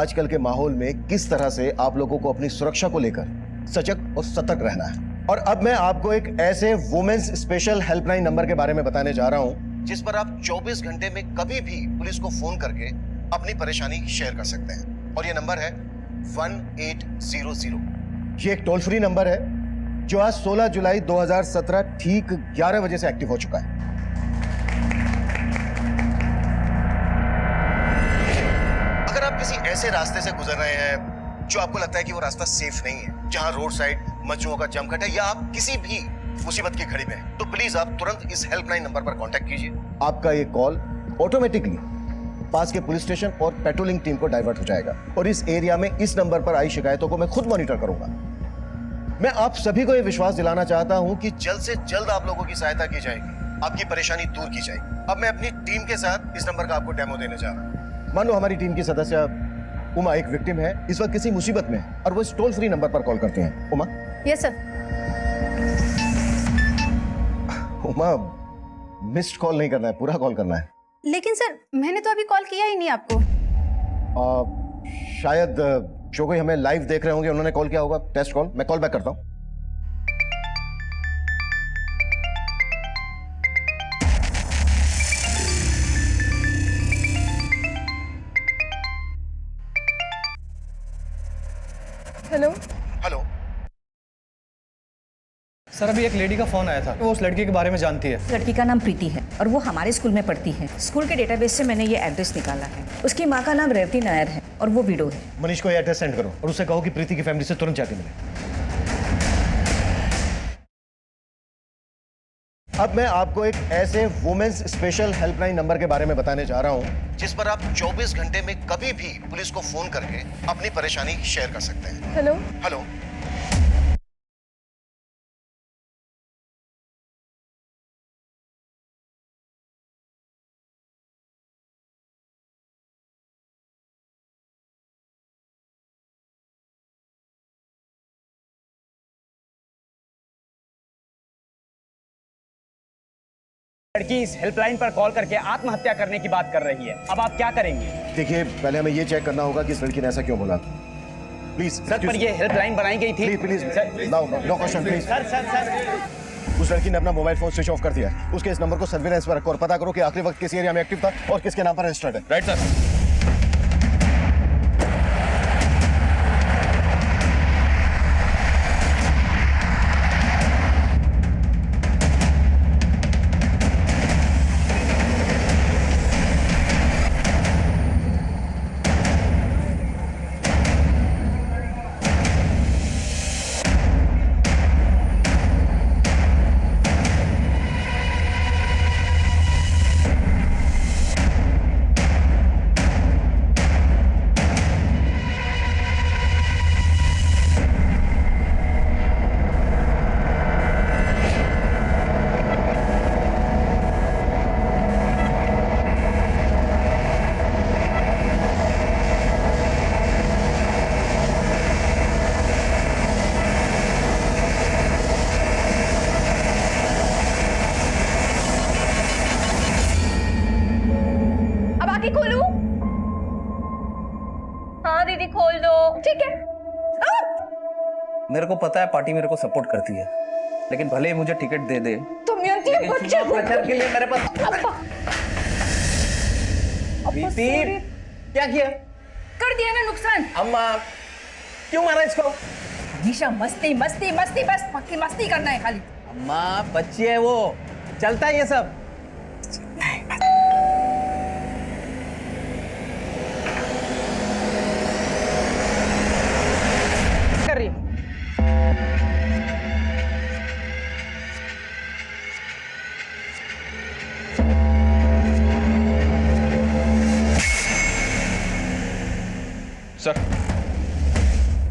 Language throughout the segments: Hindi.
आजकल के माहौल में किस तरह से आप लोगों को अपनी सुरक्षा को लेकर सजग और सतर्क रहना है। और अब मैं आपको एक ऐसे वुमेन्स स्पेशल हेल्पलाइन नंबर के बारे में बताने जा रहा हूं जिस पर आप 24 घंटे में कभी भी पुलिस को फोन करके अपनी परेशानी शेयर कर सकते हैं। और ये नंबर है 1800। ये एक टोल फ्री नंबर है जो आज 16 जुलाई 2017 ठीक 11 बजे से एक्टिव हो चुका है। अगर आप किसी ऐसे रास्ते से गुजर रहे हैं जो आपको लगता है कि वो रास्ता सेफ नहीं है, जहां रोड साइड मजदूरों का जमघट है, या आप किसी भी मुसीबत की घड़ी में हैं, तो प्लीज आप तुरंत इस हेल्पलाइन नंबर पर कांटेक्ट कीजिए। आपका ये कॉल ऑटोमेटिकली पास के पुलिस स्टेशन और पेट्रोलिंग टीम को डाइवर्ट हो जाएगा और इस एरिया में इस नंबर पर आई शिकायतों को मैं खुद मॉनिटर करूंगा। मैं आप सभी को यह विश्वास दिलाना चाहता हूं कि जल्द से जल्द आप लोगों की सहायता की जाएगी, आपकी परेशानी दूर की जाएगी। अब मैं अपनी टीम के साथ इस नंबर का आपको डेमो देने जा रहा हूं। मान लो हमारी टीम की सदस्य उमा एक विक्टिम है, इस वक्त किसी मुसीबत में है और वो इस टोल फ्री नंबर पर कॉल करते हैं। Uma. Yes sir. Uma, missed call नहीं करना है, पूरा कॉल करना है। लेकिन सर मैंने तो अभी कॉल किया ही नहीं आपको। शायद जो कोई हमें लाइव देख रहे होंगे उन्होंने कॉल किया होगा, टेस्ट कॉल। मैं कॉल बैक करता हूं। हेलो। हेलो सर, अभी एक लेडी का फोन आया था, वो उस लड़की के बारे में जानती है। लड़की का नाम प्रीति है और वो हमारे स्कूल में पढ़ती है। स्कूल के डेटाबेस से मैंने ये एड्रेस निकाला है। उसकी माँ का नाम रेवती नायर है और वो विडो है। मनीष को ये एड्रेस सेंड करो और उससे कहो कि प्रीति की फैमिली से तुरंत जाके मिले। अब मैं आपको एक ऐसे वुमेन्स स्पेशल हेल्पलाइन नंबर के बारे में बताने जा रहा हूं जिस पर आप 24 घंटे में कभी भी पुलिस को फोन करके अपनी परेशानी शेयर कर सकते हैं। हेलो। हेलो। लड़की इस हेल्पलाइन पर कॉल करके आत्महत्या करने की बात कर रही है। अब आप क्या करेंगे? देखिए, पहले हमें ये चेक करना होगा कि इस लड़की ने ऐसा क्यों बोला। प्लीज सर, पर ये हेल्पलाइन बनाई गई थी। Please no question please. Sir उस लड़की ने अपना मोबाइल फोन स्विच ऑफ कर दिया। उसके इस नंबर को सर्विलेंस पर रखो और पता करो कि आखिरी वक्त किस एरिया में एक्टिव था और किसके नाम पर रजिस्टर्ड है। Right sir. खोलूं? हाँ दीदी खोल दो। ठीक है। मेरे को पता है पार्टी मेरे को सपोर्ट करती है, लेकिन भले ही मुझे टिकट दे दे, तुम बच्चे के लिए मेरे पास प्रीति, क्या किया? कर दिया ना नुकसान। अम्मा, क्यों मारा इसको? हमेशा मस्ती मस्ती मस्ती, बस मस्ती करना है खाली। अम्मा, बच्ची है वो, चलता है ये सब। कर रही है।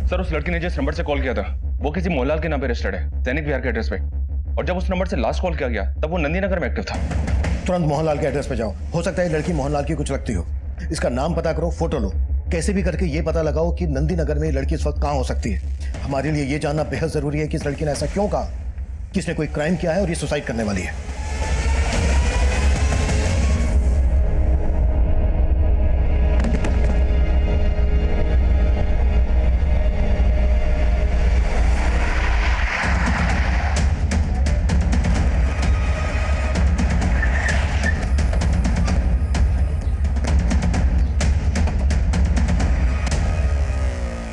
सर, उस लड़की ने जिस नंबर से कॉल किया था वो किसी मोहनलाल के नाम पे रजिस्टर्ड है, दैनिक बिहार के एड्रेस पे। और जब उस नंबर से लास्ट कॉल किया गया तब वो नंदी नगर में एक्टिव था। तुरंत मोहनलाल के एड्रेस पे जाओ। हो सकता है लड़की मोहनलाल की कुछ लगती हो। इसका नाम पता करो, फोटो लो, कैसे भी करके ये पता लगाओ कि नंदी नगर में ये लड़की इस वक्त कहाँ हो सकती है। हमारे लिए ये जानना बेहद जरूरी है कि इस लड़की ने ऐसा क्यों कहा, किसने कोई क्राइम किया है और ये सुसाइड करने वाली है।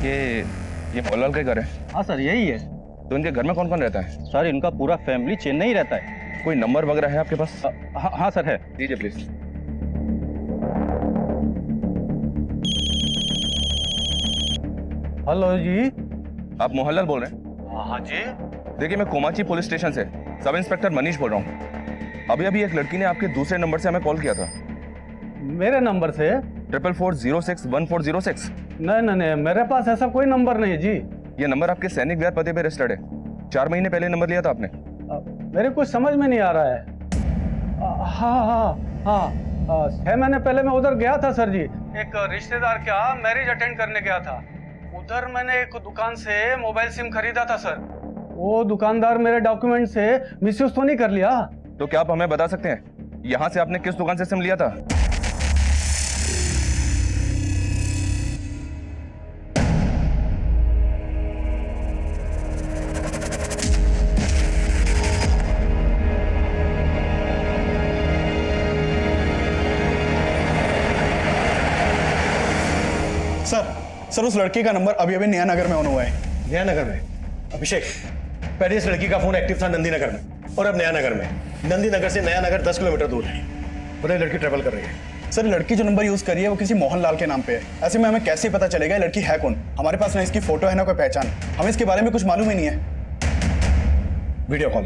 ये मोहनलाल का ही घर है? हाँ सर, यही है। तो इनके घर में कौन कौन रहता है? सर, इनका पूरा फैमिली चेन्नई रहता है। कोई नंबर वगैरह है आपके पास? हाँ सर, है। दीजिए प्लीज। हेलो जी। आप मोहनलाल बोल रहे हैं? हाँ जी। देखिए, मैं कोमाची पुलिस स्टेशन से सब इंस्पेक्टर मनीष बोल रहा हूँ। अभी अभी एक लड़की ने आपके दूसरे नंबर से हमें कॉल किया था। मेरे नंबर से? 4440614006। नहीं, मेरे पास ऐसा कोई नंबर नहीं है जी। ये नंबर आपके सैनिक विहार पते पे रजिस्टर्ड है। 4 महीने पहले नंबर लिया था आपने। मेरे कुछ समझ में नहीं आ रहा है। हाँ, 6 महीने पहले मैं उधर गया था सर जी। एक रिश्तेदार का मैरिज अटेंड करने गया था। उधर मैंने एक दुकान से मोबाइल सिम खरीदा था सर। वो दुकानदार मेरे डॉक्यूमेंट से मिसयूज तो नहीं कर लिया? तो क्या आप हमें बता सकते हैं यहाँ से आपने किस दुकान से सिम लिया था? सर, उस लड़की का नंबर अभी अभी नया नगर में ऑन हुआ है। नया नगर में? अभिषेक, पहले इस लड़की का फोन एक्टिव था नंदी नगर में और अब नया नगर में। नंदी नगर से नया नगर 10 किलोमीटर दूर है। बताइए, लड़की ट्रेवल कर रही है। सर, लड़की जो नंबर यूज करी है वो किसी मोहनलाल के नाम पे है। ऐसे में हमें कैसे पता चलेगा ये लड़की है कौन? हमारे पास ना इसकी फोटो है ना कोई पहचान। हमें इसके बारे में कुछ मालूम ही नहीं है। Video call.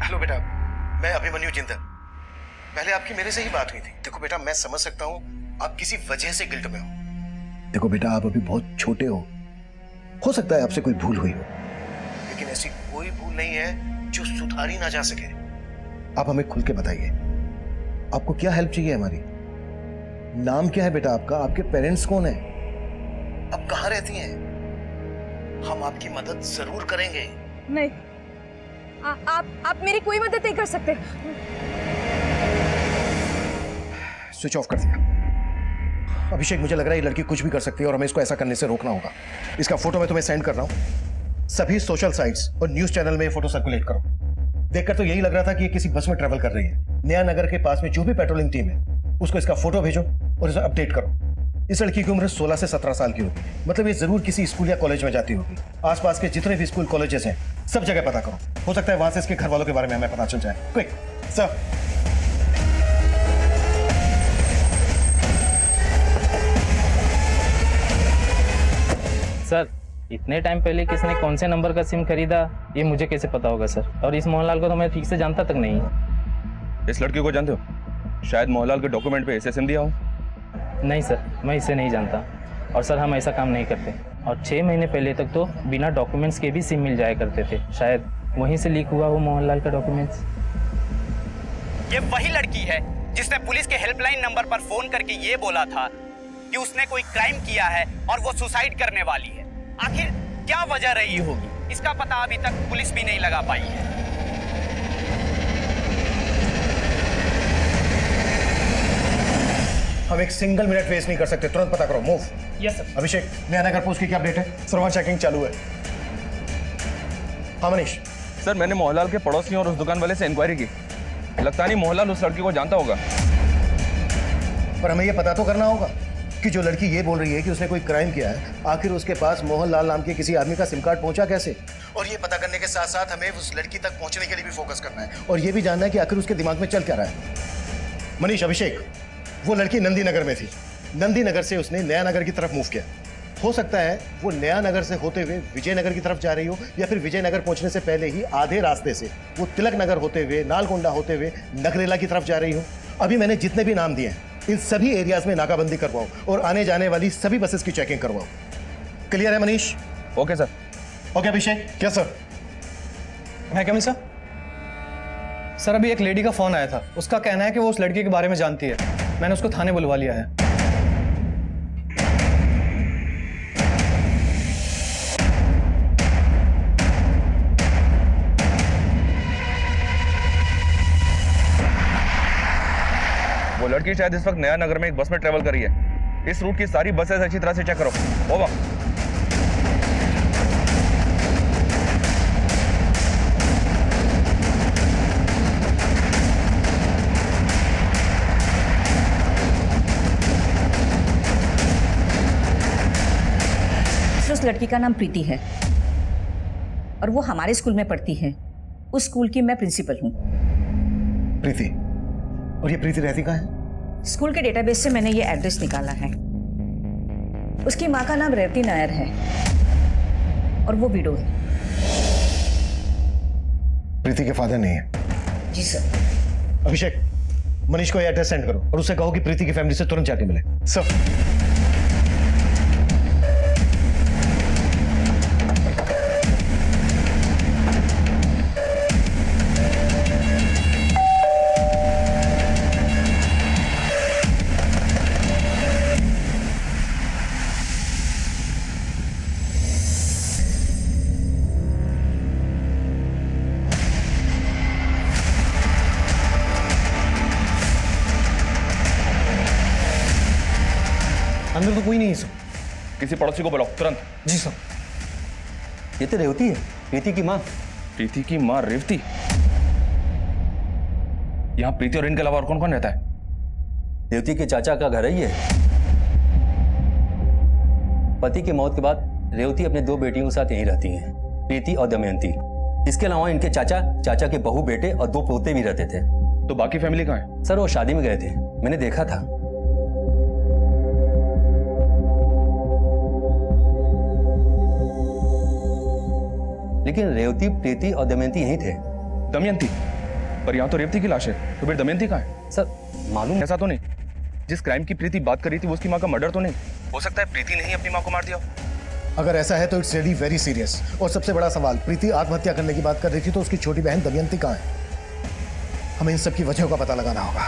हेलो बेटा, मैं अभिमन्यु जिंदल। पहले आपकी मेरे से ही बात हुई थी। देखो बेटा, मैं समझ सकता हूँ आप किसी वजह से गिल्ट में हो। देखो बेटा, आप अभी बहुत छोटे हो सकता है आपसे कोई भूल हुई हो, लेकिन ऐसी कोई भूल नहीं है जो सुधारी ना जा सके। आप हमें खुल के बताइए, आपको क्या हेल्प चाहिए हमारी? नाम क्या है बेटा आपका? आपके पेरेंट्स कौन है? आप कहाँ रहती हैं? हम आपकी मदद जरूर करेंगे। नहीं, आप मेरी कोई मदद नहीं कर सकते। स्विच ऑफ कर दिया। अभिषेक, मुझे लग रहा है ये लड़की कुछ भी कर सकती है और हमें इसको ऐसा करने से रोकना होगा। इसका फोटो मैं तुम्हें सेंड कर रहा हूं। सभी सोशल साइट्स और न्यूज चैनल में ये फोटो सर्कुलेट करो। देखकर तो यही लग रहा था कि ये किसी बस में ट्रेवल कर रही है। नया नगर के पास में जो भी पेट्रोलिंग टीम है उसको इसका फोटो भेजो और इसे अपडेट करो। इस लड़की की उम्र 16 से 17 साल की होगी। मतलब ये जरूर किसी स्कूल या कॉलेज में जाती होगी। आसपास के जितने भी स्कूल कॉलेजेस हैं सब जगह पता करो। हो सकता है वहां से इसके घर वालों के बारे में हमें पता चल जाए। Quick sir. सर, इतने टाइम पहले किसने कौन से नंबर का सिम खरीदा ये मुझे कैसे पता होगा सर? और इस मोहनलाल को तो मैं ठीक से जानता तक नहीं है। इस लड़की को जानते हो? शायद मोहनलाल के डॉक्यूमेंट पे ऐसे सिम दिया हो। नहीं सर, मैं इसे नहीं जानता। और सर, हम ऐसा काम नहीं करते। और 6 महीने पहले तक तो बिना डॉक्यूमेंट्स के भी सिम मिल जाया करते थे। शायद वहीं से लीक हुआ हो मोहनलाल का डॉक्यूमेंट्स। ये वही लड़की है जिसने पुलिस के हेल्पलाइन नंबर पर फोन करके ये बोला था कि उसने कोई क्राइम किया है और वो सुसाइड करने वाली है। आखिर क्या वजह रही होगी, इसका पता अभी तक पुलिस भी नहीं लगा पाई है। हम एक सिंगल मिनट वेस्ट नहीं कर सकते, तुरंत पता करो। मूव। Yes sir. अभिषेक, नया नगर पोस्ट की क्या अपडेट है? सर, वहाँ चेकिंग चालू है। हाँ मनीष। सर, मैंने मोहनलाल के पड़ोसियों और उस दुकान वाले से इंक्वायरी की। लगता नहीं मोहनलाल उस लड़की को जानता होगा। पर हमें यह पता तो करना होगा कि जो लड़की ये बोल रही है कि उसने कोई क्राइम किया है, आखिर उसके पास मोहनलाल नाम के किसी आदमी का सिम कार्ड पहुंचा कैसे? और ये पता करने के साथ साथ हमें उस लड़की तक पहुंचने के लिए भी फोकस करना है और ये भी जानना है कि आखिर उसके दिमाग में चल क्या रहा है। मनीष, अभिषेक, वो लड़की नंदी नगर में थी। नंदी नगर से उसने नया नगर की तरफ मूव किया। हो सकता है वो नया नगर से होते हुए विजयनगर की तरफ जा रही हो, या फिर विजयनगर पहुंचने से पहले ही आधे रास्ते से वो तिलक नगर होते हुए, नालगोंडा होते हुए नगरेला की तरफ जा रही हो। अभी मैंने जितने भी नाम दिए हैं इन सभी एरियाज में नाकाबंदी करवाओ और आने जाने वाली सभी बसेस की चेकिंग करवाओ। क्लियर है Manish? Okay sir. Okay Abhishek. क्या सर? मैं कमी सर? सर, अभी एक लेडी का फोन आया था। उसका कहना है कि वो उस लड़की के बारे में जानती है। मैंने उसको थाने बुलवा लिया है। वो लड़की शायद इस वक्त नया नगर में एक बस में ट्रेवल कर रही है। इस रूट की सारी बसेस अच्छी तरह से चेक करो। ओवर। उस लड़की का नाम प्रीति है और वो हमारे स्कूल में पढ़ती है। उस स्कूल की मैं प्रिंसिपल हूँ। प्रीति? और ये प्रीति रहती कहाँ है? स्कूल के डेटाबेस से मैंने ये एड्रेस निकाला है। उसकी माँ का नाम रेवती नायर है और वो विडो है। प्रीति के फादर नहीं है? जी सर। अभिषेक, मनीष को ये एड्रेस सेंड करो और उससे कहो कि प्रीति की फैमिली से तुरंत जाके मिले। सर। अंदर तो कोई नहीं है सर। किसी पड़ोसी को बुलाओ तुरंत। जी सर। ये तो रेवती है, प्रीति की माँ। प्रीति की माँ रेवती? यहाँ प्रीति और इनके अलावा और कौन कौन रहता है? रेवती के चाचा का घर है ये। पति की मौत के बाद रेवती अपने 2 बेटियों के साथ यहीं रहती हैं, प्रीति और दमयंती। इसके अलावा इनके चाचा के बहू बेटे और 2 पोते भी रहते थे। तो बाकी फैमिली कहाँ है? सर वो शादी में गए थे, मैंने देखा था। लेकिन रेवती, प्रीति और दमयंती यहीं थे। दमयंती? पर यहाँ तो रेवती की लाश है, तो फिर दमयंती कहाँ है? सर मालूम ऐसा तो नहीं, जिस क्राइम की प्रीति बात कर रही थी वो उसकी माँ का मर्डर तो नहीं? हो सकता है प्रीति ने ही अपनी माँ को मार दिया। अगर ऐसा है तो इट्स रियली वेरी सीरियस। और सबसे बड़ा सवाल, प्रीति आत्महत्या करने की बात कर रही थी तो उसकी छोटी बहन दमयंती कहाँ है? हमें इन सब की वजहों का पता लगाना होगा।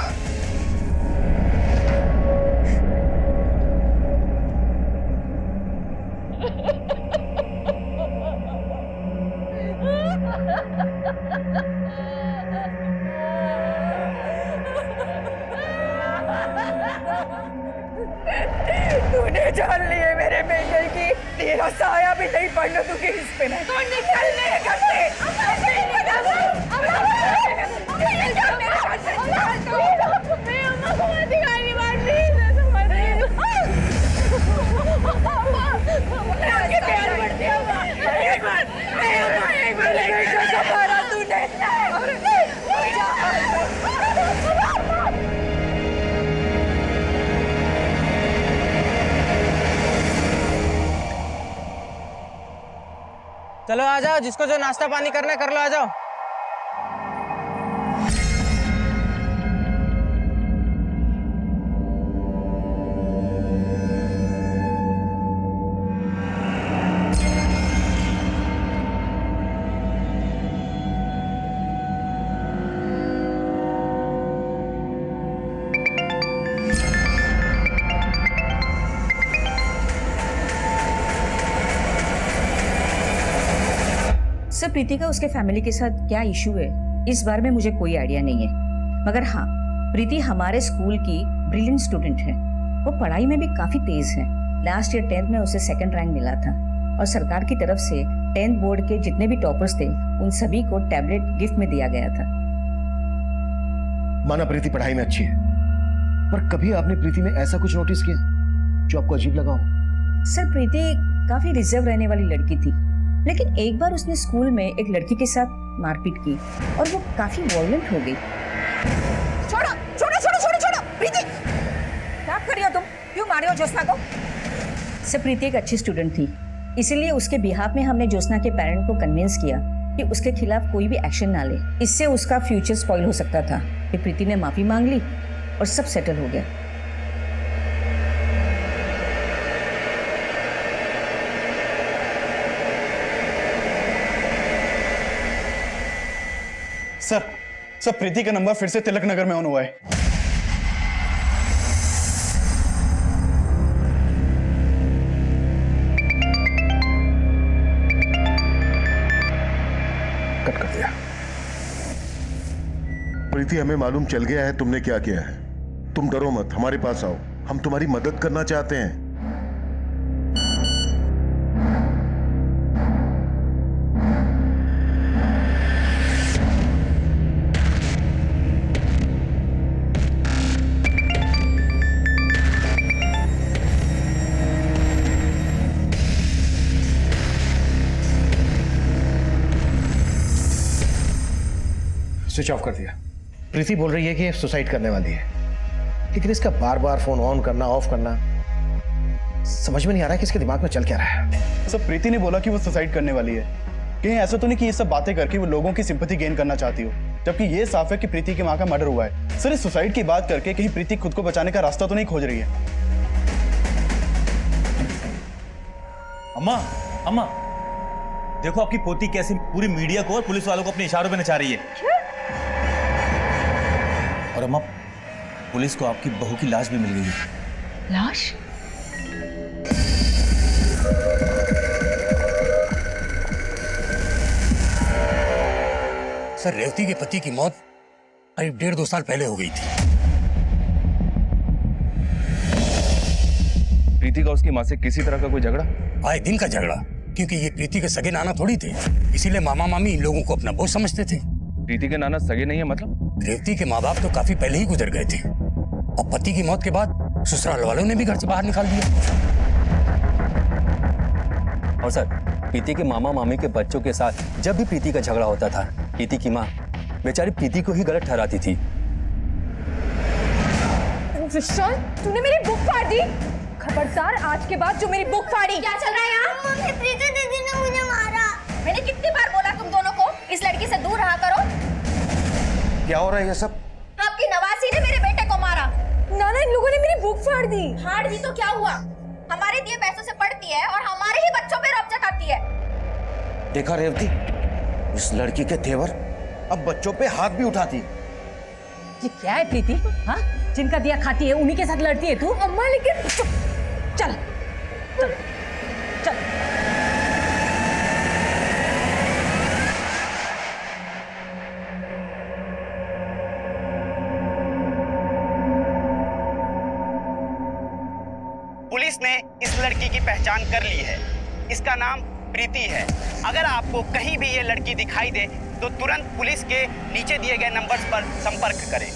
तूने जान लिए मेरे बेटे की, तेरा साया भी नहीं पड़ने दूंगी इस पे। मैं तो निकल मेरे घर से। चलो आ जाओ, जिसको जो नाश्ता पानी करना है कर लो, आ जाओ। सर प्रीति का उसके फैमिली के साथ क्या इशू है इस बारे में मुझे कोई आइडिया नहीं है, मगर हाँ प्रीति हमारे स्कूल की ब्रिलियंट स्टूडेंट है। वो पढ़ाई में भी काफी तेज है। लास्ट ईयर 10th में उसे 2nd रैंक मिला था और सरकार की तरफ से 10th बोर्ड के जितने भी टॉपर्स थे उन सभी को टैबलेट गिफ्ट में दिया गया था। माना प्रीति पढ़ाई में अच्छी है, पर कभी आपने प्रीति में ऐसा कुछ नोटिस किया जो आपको अजीब लगा हो? सर प्रीति काफी रिजर्व रहने वाली लड़की थी, लेकिन एक बार उसने स्कूल में एक लड़की के साथ मारपीट की और वो काफी वॉयलेंट हो गई। छोड़ो छोड़ो छोड़ो छोड़ो छोड़ो। प्रीति क्या कर रही हो तुम? क्यों मारे हो ज्योत्सना को? सर प्रीति एक अच्छी स्टूडेंट थी, इसीलिए उसके बिहाफ में हमने ज्योत्सना के पेरेंट को कन्विंस किया कि उसके खिलाफ कोई भी एक्शन ना ले। इससे उसका फ्यूचर स्पॉइल हो सकता था। कि प्रीति ने माफी मांग ली और सब सेटल हो गया। सर प्रीति का नंबर फिर से तिलक नगर में ऑन हुआ है। कट कर दिया। प्रीति, हमें मालूम चल गया है तुमने क्या किया है। तुम डरो मत, हमारे पास आओ, हम तुम्हारी मदद करना चाहते हैं। स्विच ऑफ कर दिया। प्रीति बोल रही है कि सुसाइड करने वाली है, लेकिन इसका बार बार फोन ऑन करना ऑफ करना समझ में नहीं आ रहा है कि इसके दिमाग में चल क्या रहा है। सर प्रीति ने बोला कि वो सुसाइड करने वाली है। कहीं ऐसा तो नहीं कि ये सब बातें करके वो लोगों की सिंपैथी गेन करना चाहती हो, जबकि ये साफ है कि प्रीति की माँ का मर्डर हुआ है। सर इस सुसाइड की बात करके कहीं प्रीति खुद को बचाने का रास्ता तो नहीं खोज रही है? अम्मा अम्मा देखो आपकी पोती कैसे पूरी मीडिया को और पुलिस वालों को अपने इशारों पे नचा रही है। और अम्मा पुलिस को आपकी बहू की लाश भी मिल गई है। लाश? सर रेवती के पति की मौत करीब 1.5-2 साल पहले हो गई थी। प्रीति का उसकी माँ से किसी तरह का कोई झगड़ा? आए दिन का झगड़ा, क्योंकि ये प्रीति के सगे नाना थोड़ी थे, इसीलिए मामा मामी इन लोगों को अपना बोझ समझते थे। प्रीति के नाना सगे नहीं है मतलब? रेवती के माँ बाप तो काफी पहले ही गुजर गए थे और पति की मौत के बाद ससुराल वालों ने भी घर से बाहर निकाल दिया। और सर प्रीति के मामा मामी के बच्चों के साथ जब भी प्रीति का झगड़ा होता था, प्रीति की माँ बेचारी प्रीति को ही गलत ठहराती थी। विशाल, तूने मेरी बुक फाड़ दी। खबरदार, आज के बाद जो मेरी बुक फाड़ी। क्या चल रहा है यहाँ? मम्मी प्रीति दीदी ने मुझे मारा। मैंने कितनी बार बोला तुम दोनों को इस लड़की से दूर रहा करो। क्या हो रहा है ये सब? आपकी नवासी ने मेरे बेटे को मारा। नाना, इन लोगों ने मेरी बुक फाड़ दी। फाड़ दी तो क्या हुआ? हमारे दिए पैसों से पढ़ती है और हमारे ही बच्चों पे रौब जताती है। देखा रेवती, इस लड़की के तेवर अब बच्चों पे हाथ भी उठाती। ये क्या है प्रीति? हाँ, जिनका दिया खाती है उन्हीं के साथ लड़ती है तू? अम्मा लेकिन चल चल चल। पुलिस ने इस लड़की की पहचान कर ली है। इसका नाम प्रीति है। अगर आपको कहीं भी ये लड़की दिखाई दे तो तुरंत पुलिस के नीचे दिए गए नंबर्स पर संपर्क करें।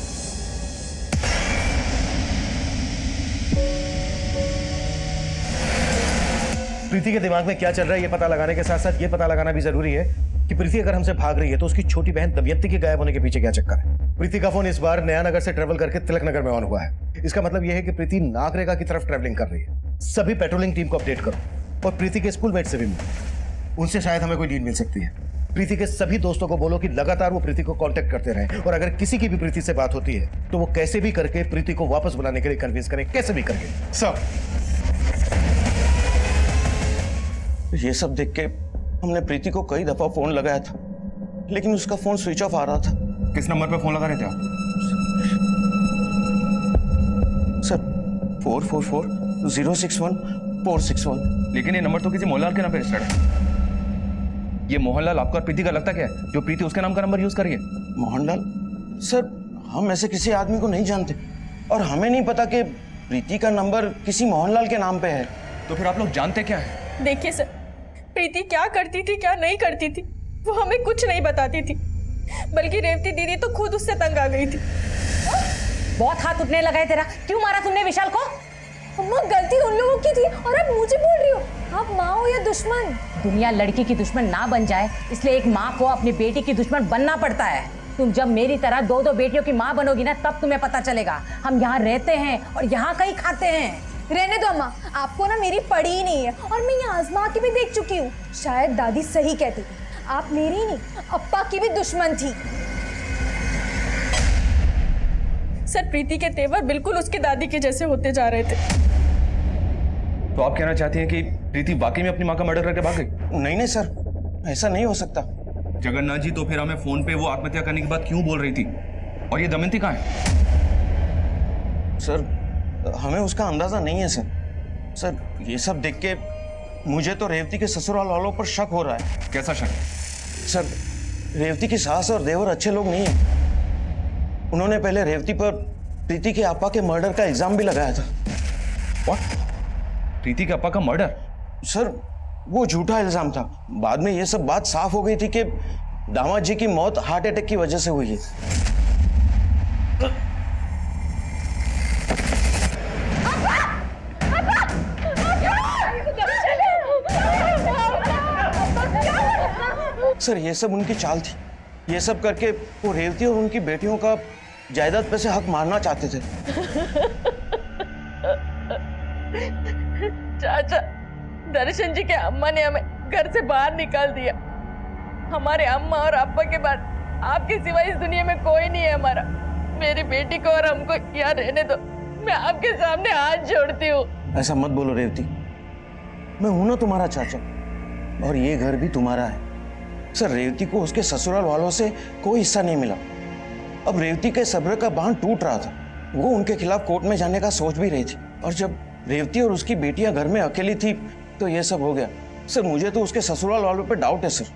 प्रीति के दिमाग में क्या चल रहा है ये पता लगाने के साथ साथ ये पता लगाना भी जरूरी है कि प्रीति अगर हमसे भाग रही है तो उसकी छोटी बहन दमयंती के गायब होने के पीछे क्या चक्कर है। प्रीति का फोन इस बार नया नगर से ट्रेवल करके तिलक नगर में ऑन हुआ है। इसका मतलब यह है कि प्रीति नागरेगा की तरफ ट्रेवलिंग कर रही है। सभी पेट्रोलिंग टीम को अपडेट करो और प्रीति के स्कूलमेट से भी मिलो, उनसे शायद हमें कोई लीड मिल सकती है। प्रीति के सभी दोस्तों को बोलो कि लगातार वो प्रीति को कांटेक्ट करते रहें और अगर किसी की भी प्रीति से बात होती है तो वो कैसे भी करके प्रीति को वापस बुलाने के लिए कन्विंस करें, कैसे भी करके। सर ये सब देख के हमने प्रीति को कई दफा फोन लगाया था, लेकिन उसका फोन स्विच ऑफ आ रहा था। किस नंबर पे फोन लगा रहे थे आप? सर 444-061-461। लेकिन ये नंबर तो किसी मोहनलाल के नाम पे रजिस्टर्ड है। ये मोहनलाल आपको और प्रीति का लगता क्या है जो प्रीति उसके नाम का नंबर यूज करिए? मोहनलाल? सर हम ऐसे किसी आदमी को नहीं जानते और हमें नहीं पता कि प्रीति का नंबर किसी मोहनलाल के नाम पे है। तो फिर आप लोग जानते क्या है? देखिए सर, प्रीति क्या करती थी क्या नहीं करती थी वो हमें कुछ नहीं बताती थी, बल्कि रेवती दीदी तो खुद उससे तंग आ गई थी। बहुत हाथ उठने लगा है तेरा। क्यों मारा तुमने विशाल को? अम्मा गलती उन लोगों की थी और अब मुझे बोल रही हो। आप माँ हो या दुश्मन? दुनिया लड़की की दुश्मन ना बन जाए इसलिए एक माँ को अपनी बेटी की दुश्मन बनना पड़ता है। तुम जब मेरी तरह 2-2 बेटियों की माँ बनोगी ना तब तुम्हें पता चलेगा। हम यहाँ रहते हैं और यहाँ कहीं खाते हैं। रहने दो अम्मा, आपको ना मेरी पड़ी ही नहीं है और मैं ये आजमा के भी देख चुकी हूँ। शायद दादी सही कहती, आप मेरी नहीं अप्पा की भी दुश्मन थी। सर प्रीति के तेवर बिल्कुल उसके दादी के जैसे होते जा रहे थे। तो आप कहना चाहती हैं कि प्रीति वाकई में अपनी माँ का मर्डर करके भाग गई? नहीं सर, ऐसा नहीं हो सकता। जगन्नाथ जी, तो फिर हमें फोन पे वो आत्महत्या करने की बात क्यों बोल रही थी? और ये दमयंती कहाँ है? सर हमें उसका अंदाजा नहीं है सर। सर ये सब देख के मुझे तो रेवती के ससुराल वालों पर शक हो रहा है। कैसा शक? सर रेवती की सास और देवर अच्छे लोग नहीं है। उन्होंने पहले रेवती पर प्रीति के आपा के मर्डर का इल्जाम भी लगाया था। What? प्रीति के अप्पा का मर्डर? सर वो झूठा इल्जाम था। बाद में ये सब बात साफ हो गई थी कि दामाद जी की मौत हार्ट अटैक की वजह से हुई है। सर ये सब उनकी चाल थी। ये सब करके वो रेवती और उनकी बेटियों का जायदाद पे से हक मारना चाहते थे। चाचा, दर्शन जी के अम्मा ने हमें घर से बाहर निकाल दिया। हमारे अम्मा और अब्बा के बाद आपके सिवा इस दुनिया में कोई नहीं है हमारा। मेरी बेटी को और हमको यहाँ रहने दो। मैं आपके सामने हाथ जोड़ती हूँ। ऐसा मत बोलो रेवती, मैं हूं ना तुम्हारा चाचा, और ये घर भी तुम्हारा है। सर रेवती को उसके ससुराल वालों से कोई हिस्सा नहीं मिला। अब रेवती के सब्र का बांध टूट रहा था। वो उनके खिलाफ कोर्ट में जाने का सोच भी रही थी, और जब रेवती और उसकी बेटियां घर में अकेली थी तो ये सब हो गया। सर मुझे तो उसके ससुराल वालों पे डाउट है सर।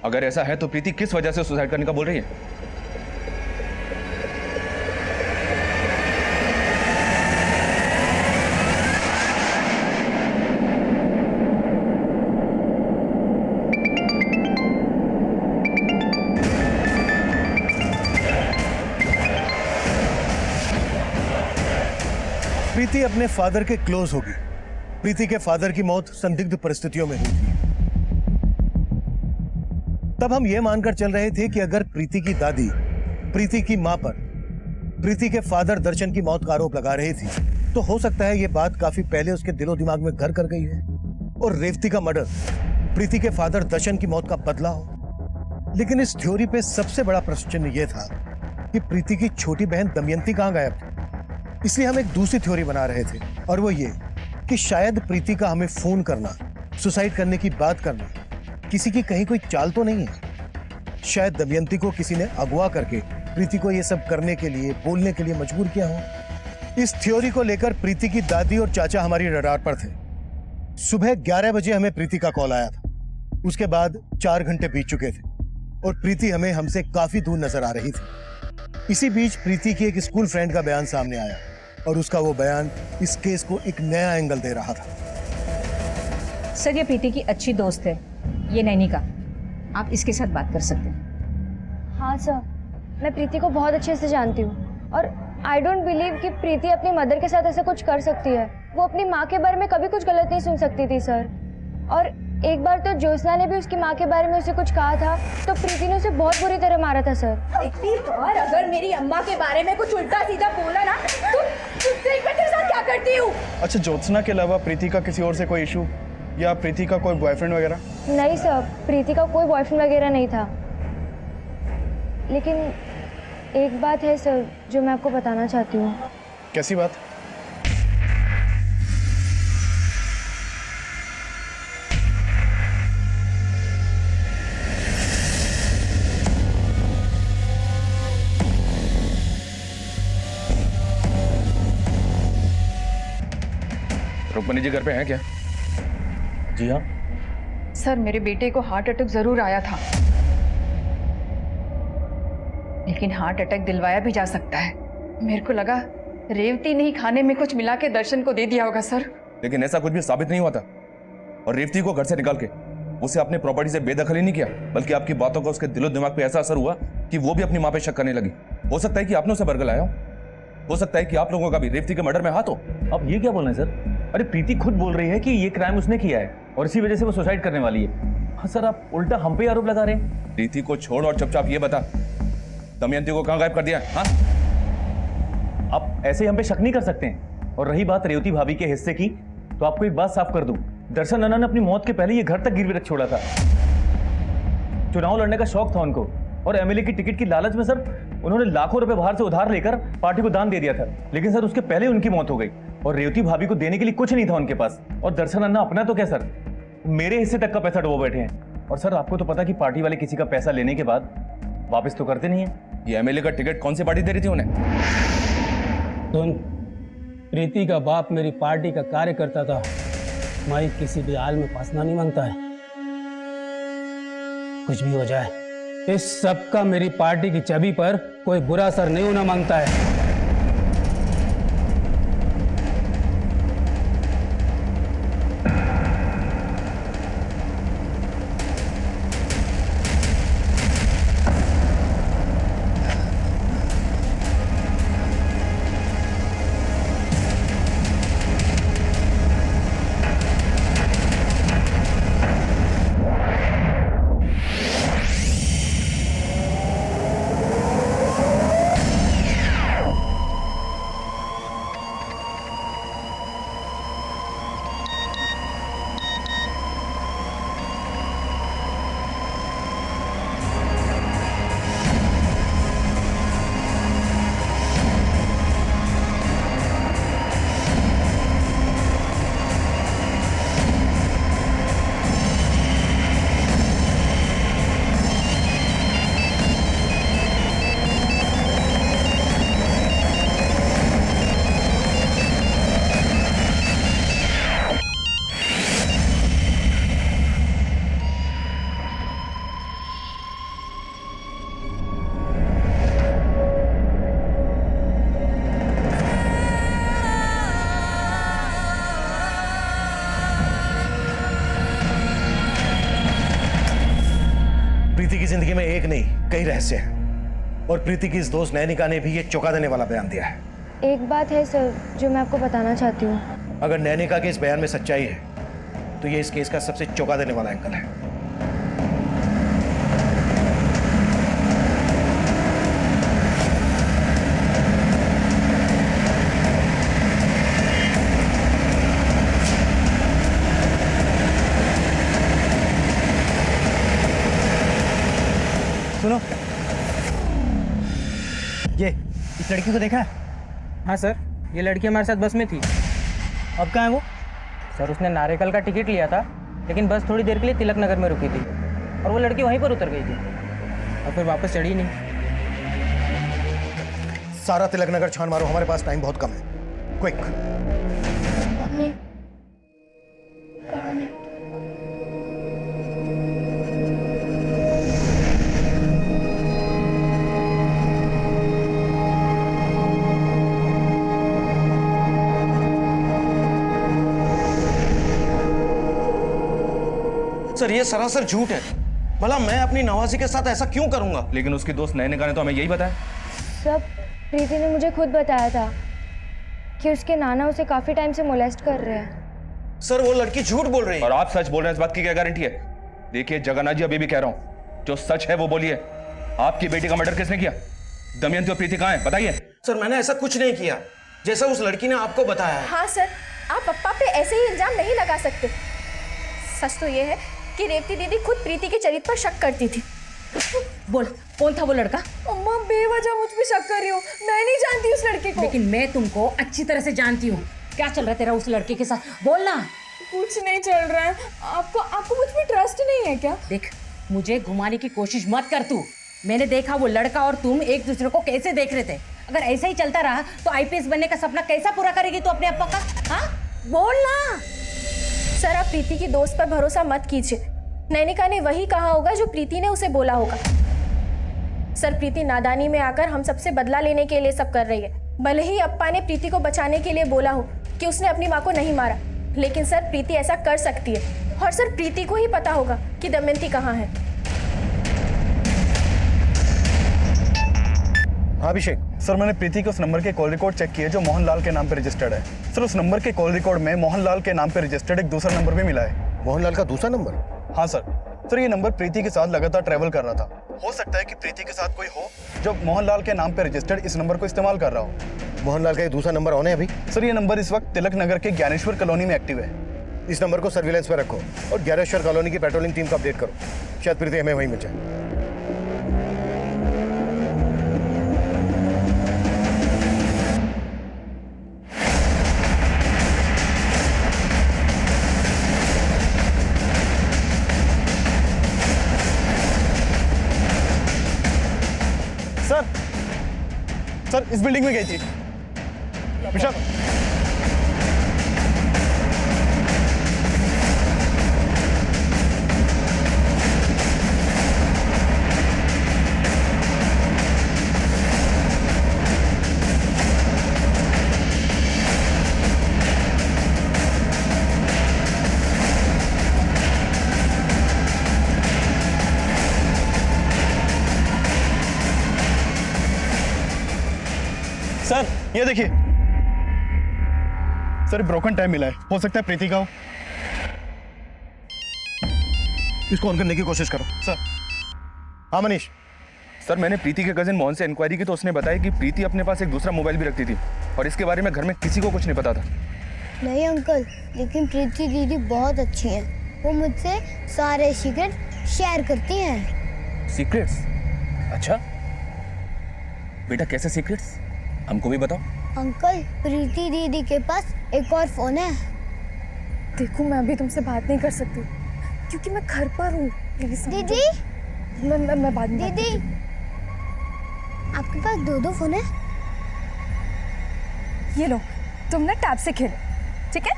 अगर ऐसा है तो प्रीति किस वजह से सुसाइड करने का बोल रही है? प्रीति अपने फादर के क्लोज होगी। प्रीति के फादर की मौत संदिग्ध परिस्थितियों में हुई थी। तब हम यह मानकर चल रहे थे कि अगर प्रीति की दादी प्रीति की मां पर प्रीति के फादर दर्शन की मौत का आरोप लगा रही थी, तो हो सकता है यह बात काफी पहले उसके दिलो दिमाग में घर कर गई हो और रेवती का मर्डर प्रीति के फादर दर्शन की मौत का बदला हो। लेकिन इस थ्योरी पे सबसे बड़ा प्रश्न चिन्ह यह था कि प्रीति की छोटी बहन दमयंती कहां गायब थी। इसलिए हम एक दूसरी थ्योरी बना रहे थे, और वो ये कि शायद प्रीति का हमें फोन करना, सुसाइड करने की बात करना किसी की कहीं कोई चाल तो नहीं है। शायद दमयंती को किसी ने अगवा करके प्रीति को ये सब करने के लिए, बोलने के लिए मजबूर किया हो। इस थ्योरी को लेकर प्रीति की दादी और चाचा हमारी रडार पर थे। सुबह 11 बजे हमें प्रीति का कॉल आया था। उसके बाद 4 घंटे बीत चुके थे और प्रीति हमें हमसे काफी दूर नजर आ रही थी। इसी बीच प्रीति की एक स्कूल फ्रेंड का बयान सामने आया, और उसका वो बयान इस केस को एक नया एंगल दे रहा था। सर ये प्रीति की अच्छी दोस्त है, ये नैनिका। आप इसके साथ बात कर सकते हैं। हाँ सर, मैं प्रीति को बहुत अच्छे से जानती हूँ, और आई डोंट बिलीव कि प्रीति अपनी मदर के साथ ऐसा कुछ कर सकती है। वो अपनी माँ के बारे में कभी कुछ गलत नहीं सुन सकती थी सर। और एक बार तो ज्योत्सना ने भी उसकी माँ के बारे में उसे कुछ कहा था, तो प्रीति ने उसे बहुत बुरी तरह मारा था सर। इतनी बार अगर मेरी अम्मा के बारे में कुछ उल्टा सीधा बोला ना, तो देख मैं तेरे साथ क्या करती हूँ। अच्छा, ज्योत्सना के अलावा प्रीति का किसी और से कोई इशू या प्रीति का कोई बॉयफ्रेंड वगैरह? नहीं सर, प्रीति का कोई बॉयफ्रेंड वगैरह नहीं था। लेकिन एक बात है सर जो मैं आपको बताना चाहती हूँ। कैसी बात? रुक्मणी जी घर पे हैं क्या? जी हाँ सर, मेरे बेटे को हार्ट अटैक जरूर आया था, लेकिन हार्ट अटैक दिलवाया भी जा सकता है। मेरे को लगा रेवती ने ही खाने में कुछ मिला के दर्शन को दे दिया होगा सर। लेकिन ऐसा कुछ भी साबित नहीं हुआ था, और रेवती को घर से निकाल के उसे अपने प्रॉपर्टी से बेदखली नहीं किया, बल्कि आपकी बातों का उसके दिलो दिमाग पे ऐसा असर हुआ कि वो भी अपनी माँ पे शक करने लगी। हो सकता है कि आपने उसे बरगलाया हो सकता है कि आप लोगों का भी रेवती के मर्डर में हाथ हो। अब ये क्या बोल रहे हैं सर? अरे प्रीति खुद बोल रही है कि ये क्राइम उसने किया है और इसी वजह से वो सुसाइड करने वाली है। हाँ सर, आप उल्टा हम पे आरोप लगा रहे हैं। प्रीति को छोड़ और चुपचाप ये बता, दमयंती को कहाँ गायब कर दिया? हाँ, आप ऐसे हम पे शक नहीं कर सकते हैं। और रही बात रेवती भाभी के हिस्से की, तो आपको एक बात साफ कर दूं, दर्शन अन्ना ने अपनी मौत के पहले ये घर तक गिरवी रख छोड़ा था। चुनाव लड़ने का शौक था उनको, और एमएलए की टिकट की लालच में सर उन्होंने लाखों रुपए बाहर से उधार लेकर पार्टी को दान दे दिया था। लेकिन सर उसके पहले उनकी मौत हो गई, और रेवती भाभी को देने के लिए कुछ नहीं था उनके पास। और दर्शन अन्ना अपना तो क्या सर, मेरे हिस्से तक का पैसा डुबो बैठे हैं। और सर आपको तो पता कि पार्टी वाले किसी का पैसा लेने के बाद वापस तो करते नहीं है। ये एमएलए का टिकट कौन सी पार्टी दे रही थी उन्हें? सुन, प्रीति का बाप मेरी पार्टी का कार्यकर्ता था। मैं किसी भी हाल में फंसना नहीं मांगता है। कुछ भी हो जाए, इस सब का मेरी पार्टी की छवि पर कोई बुरा असर नहीं होना मांगता है। प्रीति की जिंदगी में एक नहीं कई रहस्य हैं और प्रीति की इस दोस्त नैनिका ने भी ये चौंका देने वाला बयान दिया है। एक बात है सर जो मैं आपको बताना चाहती हूँ। अगर नैनिका के इस बयान में सच्चाई है तो ये इस केस का सबसे चौंका देने वाला एंगल है। सुनो, ये इस लड़की को देखा है? हाँ सर, ये लड़की हमारे साथ बस में थी। अब कहाँ है वो? सर उसने नारेकल का टिकट लिया था, लेकिन बस थोड़ी देर के लिए तिलक नगर में रुकी थी और वो लड़की वहीं पर उतर गई थी और फिर वापस चढ़ी नहीं। सारा तिलक नगर छान मारो, हमारे पास टाइम बहुत कम है। क्विक। सर ये सरासर झूठ है। भला मैं अपनी नवाजी के साथ ऐसा क्यों करूंगा? लेकिन उसकी दोस्त नैनिका ने तो हमें यही बताया। सब प्रीति ने मुझे खुद बताया था कि उसके नाना उसे काफी टाइम से मोलेस्ट कर रहे हैं। सर वो लड़की झूठ बोल रही है। और आप सच बोल रहे हैं, इस बात की क्या गारंटी है? देखिए जगन्नाथ जी, अभी भी कह रहा हूं, जो सच है वो बोलिए। आपकी बेटी का मर्डर किसने किया? दमयंती और प्रीति कहाँ है, बताइए। सर मैंने ऐसा कुछ नहीं किया जैसा उस लड़की ने आपको बताया है। हाँ सर, आप पप्पा पे ऐसे ही इल्जाम नहीं लगा सकते। सच तो ये है कि रेवती दीदी खुद प्रीति के चरित्र पर शक करती थी। बोल, कौन था वो लड़का? अम्मा बेवजह मुझ पे शक कर रही हो, मैं नहीं जानती उस लड़के को। लेकिन मैं तुमको अच्छी तरह से जानती हूँ। क्या चल रहा है तेरा उस लड़के के साथ? बोलना। कुछ नहीं चल रहा है। आपको मुझ पे ट्रस्ट नहीं है क्या? देख, मुझे घुमाने की कोशिश मत कर तू। मैंने देखा वो लड़का और तुम एक दूसरे को कैसे देख रहे थे। अगर ऐसा ही चलता रहा तो आईपीएस बनने का सपना कैसा पूरा करेगी तू अपने अप्पा का? हाँ, बोलना। सर आप प्रीति की दोस्त पर भरोसा मत कीजिए। नैनिका ने वही कहा होगा जो प्रीति ने उसे बोला होगा। सर प्रीति नादानी में आकर हम सबसे बदला लेने के लिए सब कर रही है। भले ही अप्पा ने प्रीति को बचाने के लिए बोला हो कि उसने अपनी माँ को नहीं मारा, लेकिन सर प्रीति ऐसा कर सकती है। और सर प्रीति को ही पता होगा कि दमयंती कहाँ है। अभिषेक सर मैंने प्रीति के उस नंबर के कॉल रिकॉर्ड चेक किए जो मोहनलाल के नाम पे रजिस्टर्ड है। सर उस नंबर के कॉल रिकॉर्ड में मोहनलाल के नाम पे रजिस्टर्ड एक दूसरा नंबर भी मिला है। मोहनलाल का दूसरा नंबर? हाँ सर ये नंबर प्रीति के साथ लगातार ट्रैवल कर रहा था। हो सकता है कि प्रीति के साथ कोई हो जो मोहनलाल के नाम पे रजिस्टर्ड इस नंबर को इस्तेमाल कर रहा हो। मोहनलाल का एक दूसरा नंबर ऑन है अभी? सर ये नंबर इस वक्त तिलक नगर के ज्ञानेश्वर कॉलोनी में एक्टिव है। इस नंबर को सर्विलेंस पे रखो और ज्ञानेश्वर कॉलोनी की पेट्रोलिंग टीम को अपडेट करो। शायद प्रीति हमें वहीं मिल जाए। सर इस बिल्डिंग में गई थी। विशाल सर ये देखिए सर ब्रोकन टाइम मिला है। हो सकता है प्रीति का हो। इसको ऑन करने की कोशिश करो सर। हाँ मनीष। सर मैंने प्रीति के कजिन मोहन से इंक्वायरी की तो उसने बताया कि प्रीति अपने पास एक दूसरा मोबाइल भी रखती थी और इसके बारे में घर में किसी को कुछ नहीं पता था। नहीं अंकल, लेकिन प्रीति दीदी बहुत अच्छी हैं। वो मुझसे सारे सीक्रेट शेयर करती हैं। सीक्रेट्स? अच्छा बेटा, कैसे सीक्रेट्स? हमको भी बताओ। अंकल प्रीति दीदी के पास एक और फोन है। देखो मैं अभी तुमसे बात नहीं कर सकती क्योंकि मैं घर पर हूँ। दीदी मैं बाद में। दीदी आपके पास दो फोन है? ये लो, तुम ना टैब से खेलो, ठीक है?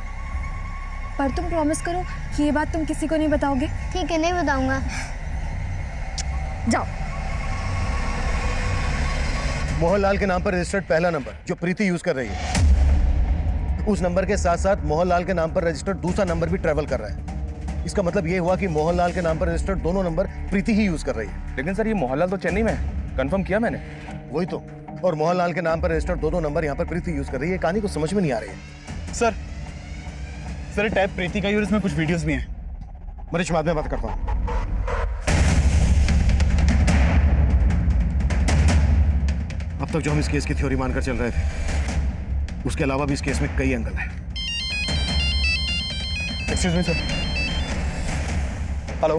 पर तुम प्रॉमिस करो कि ये बात तुम किसी को नहीं बताओगे। ठीक है, नहीं बताऊंगा। जाओ। मोहनलाल के नाम पर रजिस्टर्ड पहला नंबर जो प्रीति यूज कर रही है, उस नंबर के साथ साथ मोहनलाल के नाम पर रजिस्टर्ड दूसरा नंबर भी ट्रेवल कर रहा है। इसका मतलब ये हुआ कि मोहनलाल के नाम पर रजिस्टर्ड दोनों नंबर प्रीति ही यूज कर रही है। लेकिन सर ये मोहनलाल तो चेन्नई में है, कंफर्म किया मैंने। वही तो, और मोहनलाल के नाम पर रजिस्टर्ड दोनों नंबर यहाँ पर प्रीति यूज कर रही है। कहानी को समझ में नहीं आ रही है। सर टैप प्रीति का ही और इसमें कुछ वीडियोस भी हैं। मरीज बाद में बात करता हूँ। अब तक जो हम इस केस की थ्योरी मानकर चल रहे थे, उसके अलावा भी इस केस में कई एंगल हैं। Excuse me sir. Hello.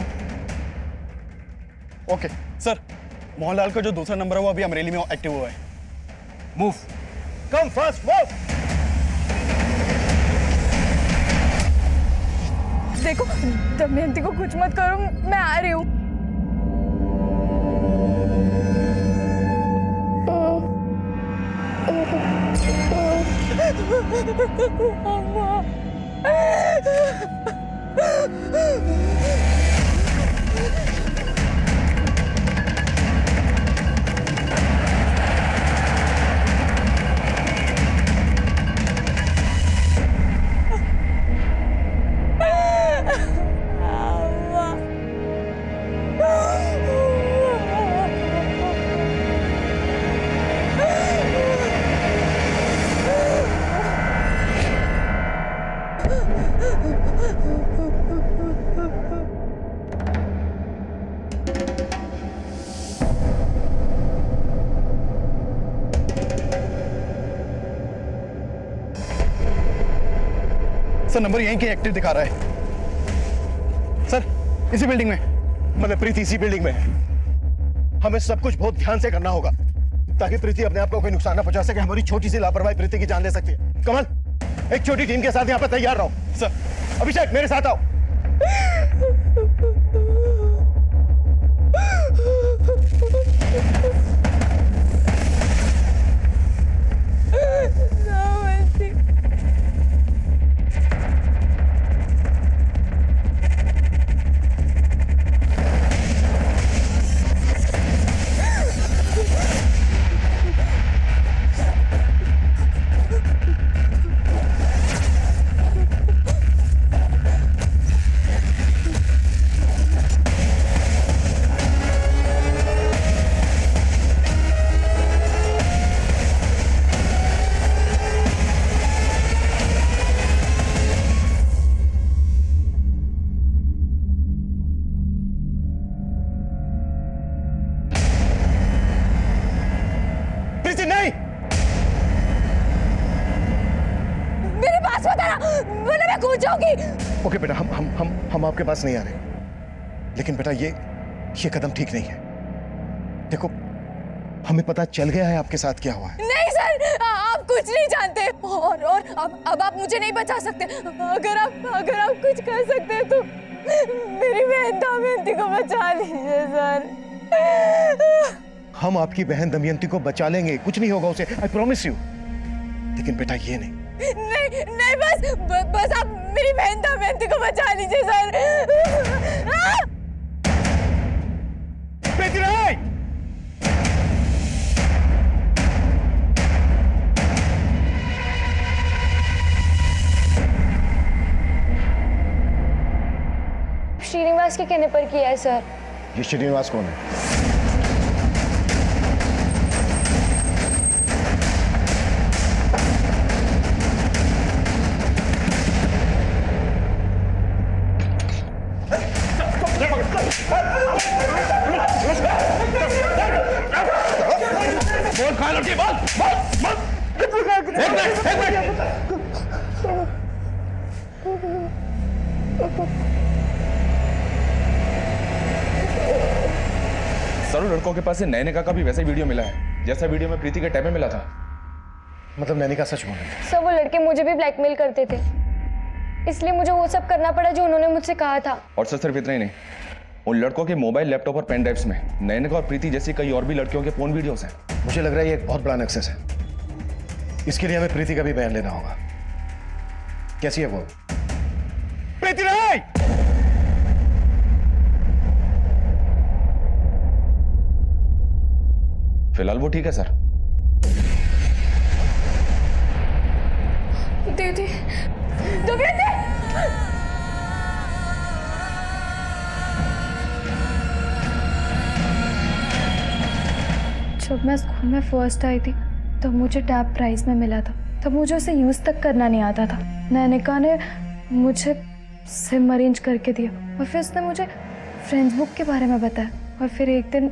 Okay sir, Mohanlal का जो दूसरा नंबर है वो अभी अमरेली में एक्टिव हुआ है। Move, come fast, move. देखो दमयंती को कुछ मत करो, मैं आ रही हूँ। सर नंबर यहीं के एक्टिव दिखा रहा है। सर इसी बिल्डिंग में, मतलब प्रीति इसी बिल्डिंग में है। हमें सब कुछ बहुत ध्यान से करना होगा ताकि प्रीति अपने आप को कोई नुकसान ना पहुंचा सके। हमारी छोटी सी लापरवाही प्रीति की जान ले सकती है। कमल, एक छोटी टीम के साथ यहाँ पर तैयार रहो। सर अभिषेक मेरे साथ आओ। ओके बेटा, हम आपके पास नहीं आ रहे, लेकिन बेटा ये कदम ठीक नहीं है। देखो हमें पता चल गया है आपके साथ क्या हुआ है। नहीं सर, आप कुछ नहीं जानते और अब आप मुझे नहीं बचा सकते। अगर आप कुछ कर सकते हैं तो मेरी बहन दमयंती को बचा लीजिए सर। हम आपकी बहन दमयंती को बचा लेंगे, कुछ नहीं होगा उसे, आई प्रॉमिस यू। लेकिन बेटा ये नहीं बस आप मेरी बहन दमयंती को बचा लीजिए सर। श्रीनिवास के कहने पर किया है सर। ये श्रीनिवास कौन है? बोल खा लो की बोल बोल बोल। एक मिनट सर, लड़कों के पास से नैनिका का भी वैसा वीडियो मिला है जैसा वीडियो में प्रीति के टैब में मिला था। मतलब नैनिका सच बोल रही है? सर वो लड़के मुझे भी ब्लैकमेल करते थे, इसलिए मुझे वो सब करना पड़ा जो उन्होंने मुझसे कहा था। और सर सिर्फ इतना ही नहीं, उन लड़कों के मोबाइल, लैपटॉप और पेन ड्राइव्स में नैनिका और प्रीति जैसी कई और भी लड़कियों के फोन वीडियोस हैं। मुझे लग रहा है ये एक बहुत बड़ा नक्सस है। इसके लिए हमें प्रीति का भी बयान लेना होगा। कैसी है वो? प्रीति नहीं! फिलहाल वो ठीक है सर। दीदी, दमयंती! जब मैं स्कूल में फर्स्ट आई थी तब मुझे टैब प्राइज में मिला था, तब मुझे उसे यूज़ तक करना नहीं आता था। नैनिका ने मुझे सिम अरेंज करके दिया और फिर उसने मुझे फ्रेंड्स बुक के बारे में बताया और फिर एक दिन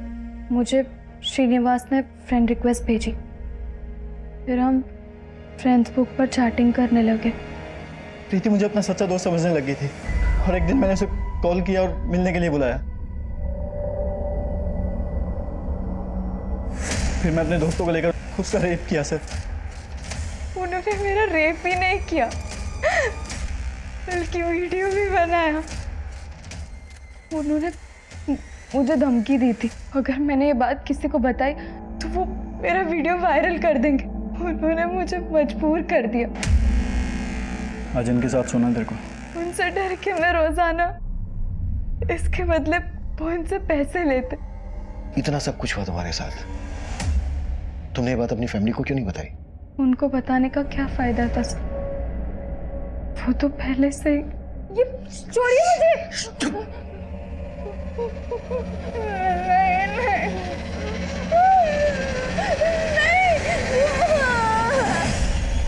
मुझे श्रीनिवास ने फ्रेंड रिक्वेस्ट भेजी। फिर हम फ्रेंड्स बुक पर चैटिंग करने लगे। प्रीति मुझे अपना सच्चा दोस्त समझने लगी थी और एक दिन मैंने उसे कॉल किया और मिलने के लिए बुलाया। फिर मैं अपने दोस्तों को लेकर उसका रेप किया सर। उन्होंने मेरा रेप ही नहीं किया बल्कि वीडियो भी बनाया। उन्होंने मुझे धमकी दी थी अगर मैंने ये बात किसी को बताई तो वो मेरा वीडियो वायरल कर देंगे। उन्होंने मुझे मजबूर कर दिया। आज इनके साथ सोना तेरे को। उनसे डर के मैं रोजाना इसके बदले वो उनसे पैसे लेते। इतना सब कुछ हुआ तुम्हारे साथ, तुमने ये बात अपनी फैमिली को क्यों नहीं बताई? उनको बताने का क्या फायदा था सर? वो तो पहले से ये छोड़िए मुझे।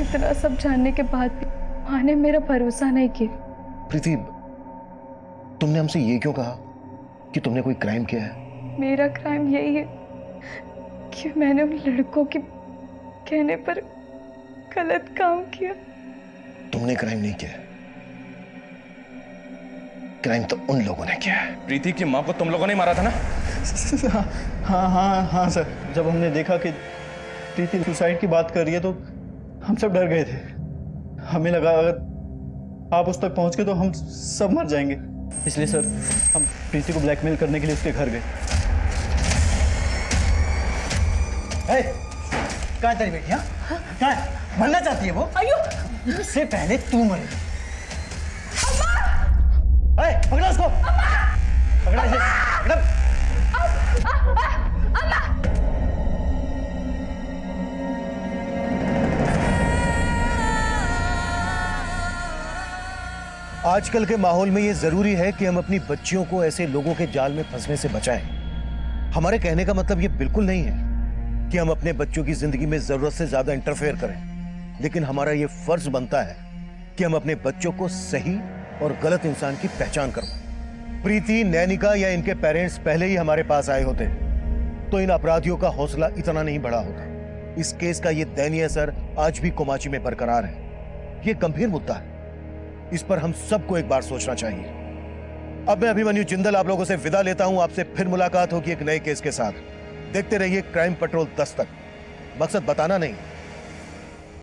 इतना सब जानने के बाद भी माँ ने मेरा भरोसा नहीं किया। प्रीति, तुमने हमसे ये क्यों कहा कि तुमने कोई क्राइम किया है? मेरा क्राइम यही है कि मैंने उन लड़कों के कहने पर गलत काम किया। तुमने क्राइम नहीं किया, क्राइम तो उन लोगों ने किया है। प्रीति की माँ को तुम लोगों ने मारा था ना? हाँ सर। जब हमने देखा कि प्रीति सुसाइड की बात कर रही है तो हम सब डर गए थे। हमें लगा अगर आप उस तक पहुंच गए तो हम सब मर जाएंगे, इसलिए सर हम प्रीति को ब्लैकमेल करने के लिए उसके घर गए। कहाँ है तेरी बेटी? हाँ, कहाँ है? मरना चाहती है वो? अयो, इससे पहले तू मरे। पकड़ा उसको। पकड़ा इसे। पकड़ा। आजकल के माहौल में ये जरूरी है कि हम अपनी बच्चियों को ऐसे लोगों के जाल में फंसने से बचाएं। हमारे कहने का मतलब ये बिल्कुल नहीं है कि हम अपने बच्चों की जिंदगी में जरूरत से ज्यादा इंटरफेयर करें, लेकिन हमारा ये फर्ज बनता है कि हम अपने बच्चों को सही और गलत इंसान की पहचान करवाएं। प्रीति, नैनिका या इनके पेरेंट्स पहले ही हमारे पास आए होते तो इन अपराधियों का हौसला इतना नहीं बढ़ा होता। इस केस का ये दयनीय असर आज भी कोमाची में बरकरार है। ये गंभीर मुद्दा है, इस पर हम सबको एक बार सोचना चाहिए। अब मैं अभिमन्यु जिंदल आप लोगों से विदा लेता हूं। आपसे फिर मुलाकात होगी एक नए केस के साथ। देखते रहिए क्राइम पेट्रोल 10 तक। मकसद बताना नहीं,